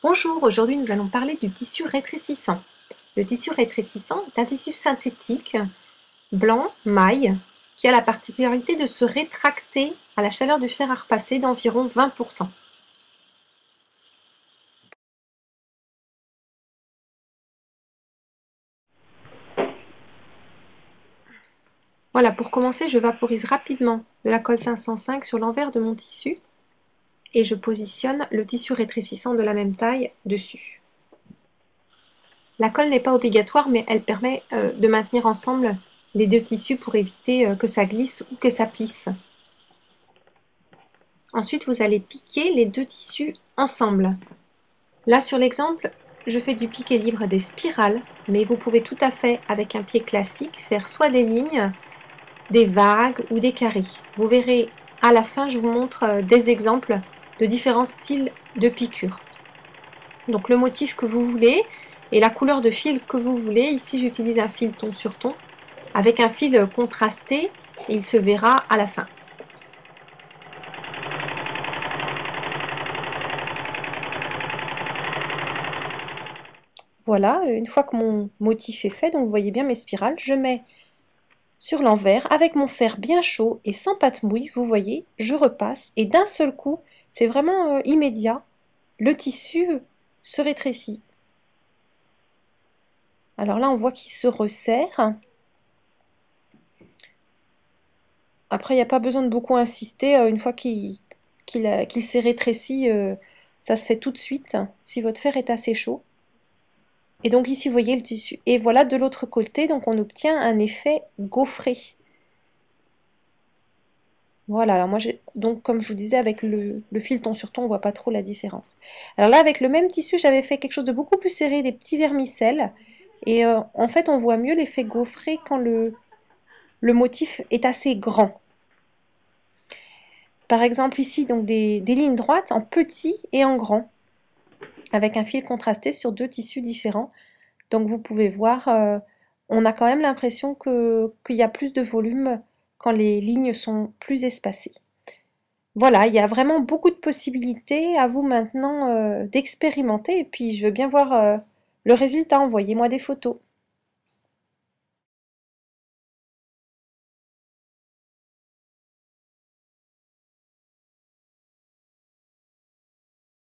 Bonjour, aujourd'hui nous allons parler du tissu rétrécissant. Le tissu rétrécissant est un tissu synthétique, blanc, maille, qui a la particularité de se rétracter à la chaleur du fer à repasser d'environ 20%. Voilà, pour commencer, je vaporise rapidement de la colle 505 sur l'envers de mon tissu et je positionne le tissu rétrécissant de la même taille dessus. La colle n'est pas obligatoire, mais elle permet de maintenir ensemble les deux tissus pour éviter que ça glisse ou que ça plisse. Ensuite, vous allez piquer les deux tissus ensemble. Là, sur l'exemple, je fais du piqué libre des spirales, mais vous pouvez tout à fait, avec un pied classique, faire soit des lignes, des vagues ou des carrés. Vous verrez, à la fin, je vous montre des exemples de différents styles de piqûre. Donc, le motif que vous voulez et la couleur de fil que vous voulez. Ici, j'utilise un fil ton sur ton, avec un fil contrasté, et il se verra à la fin. Voilà, une fois que mon motif est fait, donc vous voyez bien mes spirales, je mets sur l'envers avec mon fer bien chaud et sans pâte mouille, vous voyez, je repasse et d'un seul coup, c'est vraiment immédiat, le tissu se rétrécit. Alors là, on voit qu'il se resserre. Après, il n'y a pas besoin de beaucoup insister, une fois qu'il s'est rétréci, ça se fait tout de suite, si votre fer est assez chaud. Et donc ici, vous voyez le tissu. Et voilà de l'autre côté, donc on obtient un effet gaufré. Voilà, alors moi, donc comme je vous disais, avec le fil ton sur ton, on voit pas trop la différence. Alors là, avec le même tissu, j'avais fait quelque chose de beaucoup plus serré, des petits vermicelles. Et en fait, on voit mieux l'effet gaufré quand le motif est assez grand. Par exemple, ici, donc des lignes droites en petit et en grand, avec un fil contrasté sur deux tissus différents. Donc vous pouvez voir, on a quand même l'impression qu'il y a plus de volume quand les lignes sont plus espacées. Voilà, il y a vraiment beaucoup de possibilités, à vous maintenant d'expérimenter et puis je veux bien voir le résultat, envoyez-moi des photos.